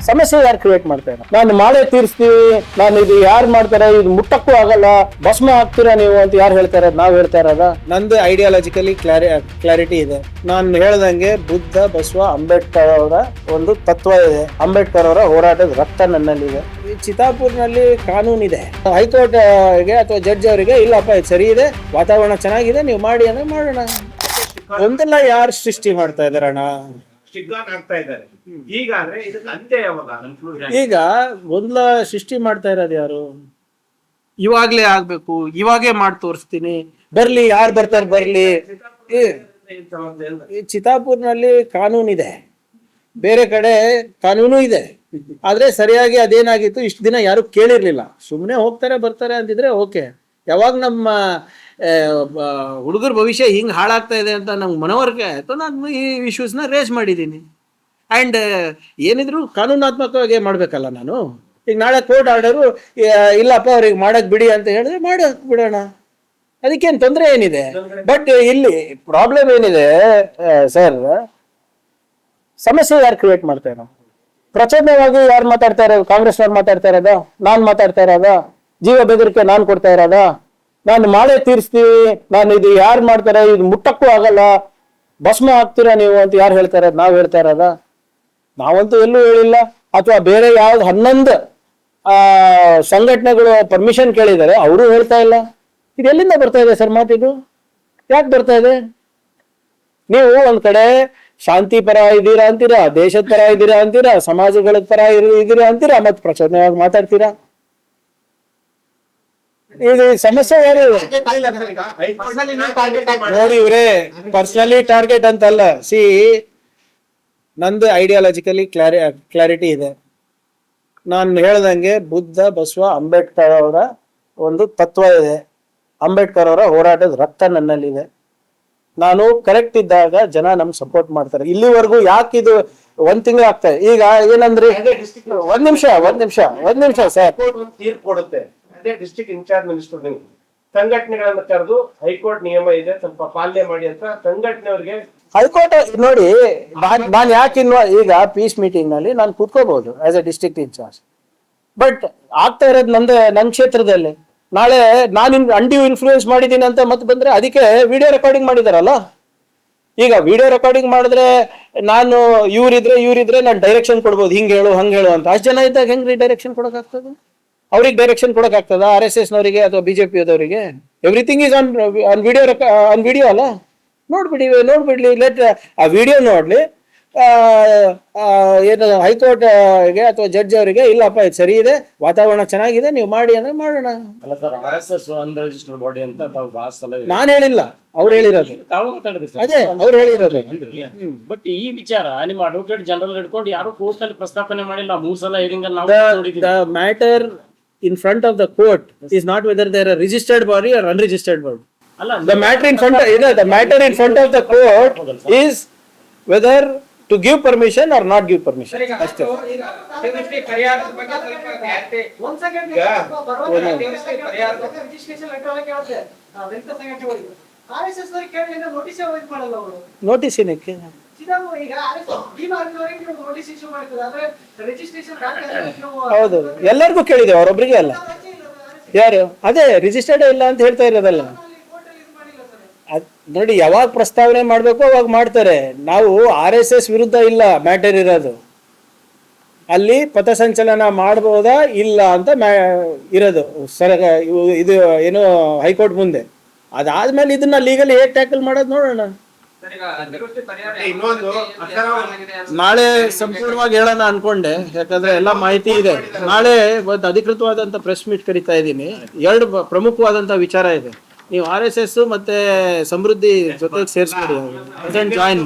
ಸಮಸ್ಯೆ ಯಾರು ಕ್ರಿಯೇಟ್ ಮಾಡ್ತಾರೆ? ನಾನು ಮಾಳೆ ತೀರಿಸ್ತೀವಿ, ನಾನು ಇದು ಯಾರು ಮಾಡ್ತಾರೆ, ಇದು ಮುಟ್ಟಕ್ಕೂ ಆಗಲ್ಲ, ಭಸ್ಮ ಹಾಕ್ತೀರಾ ನೀವು ಅಂತ ಯಾರು ಹೇಳ್ತಾ ಇರೋದು? ನಾವ್ ಹೇಳ್ತಾ ಇರೋದ? ನಂದು ಐಡಿಯಾಲಜಿಕಲಿ ಕ್ಲಾರಿಟಿ ಇದೆ. ನಾನು ಹೇಳ್ದಂಗೆ ಬುದ್ಧ, ಬಸವ, ಅಂಬೇಡ್ಕರ್ ಅವರ ಒಂದು ತತ್ವ ಇದೆ. ಅಂಬೇಡ್ಕರ್ ಅವರ ಹೋರಾಟದ ರಕ್ತ ನನ್ನಲ್ಲಿದೆ. ಈ ಚಿತಾಪುರ್ನಲ್ಲಿ ಕಾನೂನಿದೆ. ಹೈಕೋರ್ಟ್ ಗೆ ಅಥವಾ ಜಡ್ಜ್ ಅವರಿಗೆ ಇಲ್ಲಪ್ಪ ಇದು ಸರಿ ಇದೆ, ವಾತಾವರಣ ಚೆನ್ನಾಗಿದೆ, ನೀವು ಮಾಡಿ ಅಂದ್ರೆ ಮಾಡೋಣ. ಒಂದೆಲ್ಲ ಯಾರು ಸೃಷ್ಟಿ ಮಾಡ್ತಾ ಇದಾರಣ್ಣ? ಈಗ ಒಂದ್ಲ ಸೃಷ್ಟಿ ಮಾಡ್ತಾ ಇರೋದು ಯಾರು? ಇವಾಗ್ಲೇ ಆಗ್ಬೇಕು, ಇವಾಗೇ ಮಾಡಿ ತೋರಿಸ್ತೀನಿ, ಬರ್ಲಿ ಯಾರು ಬರ್ತಾರೆ ಬರ್ಲಿ. ಈ ಚಿತಾಪುರ್ನಲ್ಲಿ ಕಾನೂನಿದೆ, ಬೇರೆ ಕಡೆ ಕಾನೂನು ಇದೆ, ಆದ್ರೆ ಸರಿಯಾಗಿ ಅದೇನಾಗಿತ್ತು ಇಷ್ಟು ದಿನ ಯಾರು ಕೇಳಿರ್ಲಿಲ್ಲ. ಸುಮ್ಮನೆ ಹೋಗ್ತಾರೆ ಬರ್ತಾರೆ ಅಂತಿದ್ರೆ ಓಕೆ. ಯಾವಾಗ ನಮ್ಮ ಹುಡುಗರ ಭವಿಷ್ಯ ಹಿಂಗೆ ಹಾಳಾಗ್ತಾ ಇದೆ ಅಂತ ನಂಗೆ ಮನವರಿಕೆ ಆಯಿತು, ನಾನು ಈ ಇಶ್ಯೂಸ್ನ ರೇಸ್ ಮಾಡಿದ್ದೀನಿ. ಆ್ಯಂಡ್ ಏನಿದ್ರು ಕಾನೂನಾತ್ಮಕವಾಗಿ ಮಾಡಬೇಕಲ್ಲ ನಾನು. ಈಗ ನಾಳೆ ಕೋರ್ಟ್ ಆರ್ಡರು ಇಲ್ಲಪ್ಪ ಅವ್ರಿಗೆ ಮಾಡಕ್ಕೆ ಬಿಡಿ ಅಂತ ಹೇಳಿದ್ರೆ ಮಾಡಕ್ಕೆ ಬಿಡೋಣ, ಅದಕ್ಕೇನು ತೊಂದರೆ ಏನಿದೆ? ಬಟ್ ಇಲ್ಲಿ ಪ್ರಾಬ್ಲಮ್ ಏನಿದೆ ಸರ್, ಸಮಸ್ಯೆ ಯಾರು ಕ್ರಿಯೇಟ್ ಮಾಡ್ತಾ ಇರೋ? ಪ್ರಚೋದನೆಯಾಗಿ ಯಾರು ಮಾತಾಡ್ತಾ ಇರೋದು? ಕಾಂಗ್ರೆಸ್ನವ್ರು ಮಾತಾಡ್ತಾ ಇರೋದ? ನಾನು ಮಾತಾಡ್ತಾ ಇರೋದ? ಜೀವ ಬೆದರಿಕೆ ನಾನು ಕೊಡ್ತಾ ಇರೋದ? ನಾನು ಮಾಳೆ ತೀರಿಸ್ತೀವಿ, ನಾನು ಇದು ಯಾರು ಮಾಡ್ತಾರೆ, ಇದು ಮುಟ್ಟಕ್ಕೂ ಆಗಲ್ಲ, ಭಸ್ಮ ಹಾಕ್ತೀರಾ ನೀವು ಅಂತ ಯಾರು ಹೇಳ್ತಾ ಇರೋದು? ನಾವ್ ಹೇಳ್ತಾ ಇರೋದ? ನಾವಂತೂ ಎಲ್ಲೂ ಹೇಳಿಲ್ಲ. ಅಥವಾ ಬೇರೆ ಯಾವ್ದು 11 ಸಂಘಟನೆಗಳು ಪರ್ಮಿಷನ್ ಕೇಳಿದ್ದಾರೆ, ಅವರು ಹೇಳ್ತಾ ಇಲ್ಲ. ಇದು ಎಲ್ಲಿಂದ ಬರ್ತಾ ಇದೆ ಸರ್ ಮಾತಿದು? ಯಾಕೆ ಬರ್ತಾ ಇದೆ? ನೀವು ಒಂದ್ ಕಡೆ ಶಾಂತಿ ಪರ ಇದ್ದೀರಾ ಅಂತೀರಾ, ದೇಶದ ಪರ ಇದ್ದೀರಾ ಅಂತೀರಾ, ಸಮಾಜಗಳ ಪರ ಇದ್ದೀರಾ ಅಂತೀರಾ, ಮತ್ತೆ ಪ್ರಚೋದನೆಯಾಗಿ ಮಾತಾಡ್ತೀರಾ. ಇದು ಸಮಸ್ಯೆ ಯಾರು ನೋಡಿ ಇವ್ರೆ? ಪರ್ಸನಲಿ ಟಾರ್ಗೆಟ್ ಅಂತಲ್ಲ. ಸಿ, ನಂದು ಐಡಿಯಾಲಜಿಕಲಿ ಕ್ಲಾರಿಟಿ ಇದೆ. ನಾನು ಹೇಳ್ದಂಗೆ ಬುದ್ಧ, ಬಸವ, ಅಂಬೇಡ್ಕರ್ ಅವರ ಒಂದು ತತ್ವ ಇದೆ. ಅಂಬೇಡ್ಕರ್ ಅವರ ಹೋರಾಟದ ರಕ್ತ ನನ್ನಲ್ಲಿದೆ. ನಾನು ಕರೆಕ್ಟ್ ಇದ್ದಾಗ ಜನ ನಮ್ಗೆ ಸಪೋರ್ಟ್ ಮಾಡ್ತಾರೆ. ಇಲ್ಲಿವರೆಗೂ ಯಾಕಿದು 1 ತಿಂಗಳು ಆಗ್ತಾ ಇದೆ. ಈಗ ಏನಂದ್ರೆ ಒಂದ್ ನಿಮಿಷ ಸರ್, ತೀರ್ಪು ಕೊಡುತ್ತೆ ಅದೇ ಡಿಸ್ಟ್ರಿಕ್ಟ್ ಇನ್ಚಾರ್ಜ್ ಮಿನಿಸ್ಟರ್. ನೀವು ಸಂಘಟನೆಗಳನ್ನ ಕರೆದು ಹೈಕೋರ್ಟ್ ನಿಯಮ ಇದೆ ಸ್ವಲ್ಪ ಪಾಲನೆ ಮಾಡಿ ಅಂತ ಸಂಘಟನೆಯವರಿಗೆ ಹೈಕೋರ್ಟ್ ನೋಡಿ. ನಾನು ಯಾಕೆ ಈಗ ಪೀಸ್ ಮೀಟಿಂಗ್ ನಲ್ಲಿ ನಾನು ಕೂತ್ಕೋಬಹುದು as a district incharge. But ಆಗ್ತಾ ಇರೋದು ನನ್ನ ಕ್ಷೇತ್ರದಲ್ಲಿ. ನಾಳೆ ನಾನು ಅಂಡಿವ್ ಇನ್ಫ್ಲೂಯೆನ್ಸ್ ಮಾಡಿದ್ದೀನಿ ಅಂತ ಮತ್ತೆ ಬಂದ್ರೆ ಅದಕ್ಕೆ ವಿಡಿಯೋ ರೆಕಾರ್ಡಿಂಗ್ ಮಾಡಿದಾರಲ್ಲ. ಈಗ ವಿಡಿಯೋ ರೆಕಾರ್ಡಿಂಗ್ ಮಾಡಿದ್ರೆ ನಾನು ಇವ್ರಿದ್ರೆ ನಾನು ಡೈರೆಕ್ಷನ್ ಕೊಡ್ಬೋದು, ಹಿಂಗೆ ಹೇಳು ಹಂಗೆ ಹೇಳು ಅಂತ. ಅಷ್ಟು ಜನ ಇದ್ದಾಗ ಹೆಂಗ್ರಿ ಡೈರೆಕ್ಷನ್ ಕೊಡೋಕ್ಕಾಗ್ತದೆ? ಅವ್ರಿಗೆ ಡೈರೆಕ್ಷನ್ ಕೊಡೋಕ್ಕಾಗ್ತದ? RSS ನವರಿಗೆ ಅಥವಾ BJP ಅವರಿಗೆ? ಎವ್ರಿಥಿಂಗ್ ಈಸ್ ಆನ್ ವಿಡಿಯೋ ಅಲ್ಲ. ನೋಡ್ಬಿಡ್ಲಿ, ಲೆಟ್ ಆ ವಿಡಿಯೋ ನೋಡ್ಲಿ. ಏನು ಹೈಕೋರ್ಟ್ ಗೆ ಅಥವಾ ಜಡ್ಜ್ ಅವರಿಗೆ ಇಲ್ಲಪ್ಪ ಇದು ಸರಿ ಇದೆ, ವಾತಾವರಣ ಚೆನ್ನಾಗಿದೆ, ನೀವು ಮಾಡಿ ಅಂದ್ರೆ ಮಾಡೋಣ. ನಾನು ಹೇಳಿಲ್ಲ, ಅವ್ರು ಹೇಳಿರೋದು. ಅದೇ ಅವ್ರು ಹೇಳಿರೋದು. ಬಟ್ ಈ ವಿಚಾರ ನಿಮ್ಮ ಅಡ್ವೊಕೇಟ್ ಜನರಲ್ ಹಿಡ್ಕೊಂಡು ಯಾರು ಕೋರ್ಟ್ ನಲ್ಲಿ ಪ್ರಸ್ತಾಪನೆ ಮಾಡಿಲ್ಲ. 3 ಸಲ hearing the matter in front of the court is not whether they are a registered body or unregistered body. The matter in front of the court is whether to give permission or not give permission. ಅಷ್ಟೇ. Notice ಏನಕ್ಕೆ? ಹೌದು, ಎಲ್ಲರಿಗೂ ಕೇಳಿದೆ, ಅವರೊಬ್ಬರಿಗೆ ಅಲ್ಲ. ಯಾರು? ಅದೇ registered ಇಲ್ಲ ಅಂತ ಹೇಳ್ತಾ ಇರೋದಲ್ಲ. ನೋಡಿ, ಯಾವಾಗ ಪ್ರಸ್ತಾವನೆ ಮಾಡ್ಬೇಕು ಅವಾಗ ಮಾಡ್ತಾರೆ. ನಾವು RSS ವಿರುದ್ಧ ಇಲ್ಲ ಮ್ಯಾಟರ್ ಇರೋದು. ಅಲ್ಲಿ ಪಥಸಂಚಲನ ಮಾಡಬಹುದಾ ಇಲ್ಲ ಅಂತ ಇರೋದು ಇದು ಏನು ಹೈಕೋರ್ಟ್ ಮುಂದೆ. ಅದಾದ್ಮೇಲೆ ಇದನ್ನ ಲೀಗಲಿ ಹೇಗೆ ಟ್ಯಾಕಲ್ ಮಾಡೋದು ನೋಡೋಣ. ನಾಳೆ ಸಂಪೂರ್ಣವಾಗಿ ಹೇಳೋಣ ಅನ್ಕೊಂಡೆ, ಯಾಕಂದ್ರೆ ಎಲ್ಲ ಮಾಹಿತಿ ಇದೆ. ನಾಳೆ ಒಂದು ಅಧಿಕೃತವಾದಂತ ಪ್ರೆಸ್ ಮೀಟ್ ಕರಿತಾ ಇದ್ದೀನಿ. 2 ಪ್ರಮುಖವಾದಂತ ವಿಚಾರ ಇದೆ. ನೀವು RSS ಮತ್ತೆ ಸಮೃದ್ಧಿ ಜೊತೆಗೆ ಸೇರಿಸ್ಬಿಡಿ, ಜಾಯಿನ್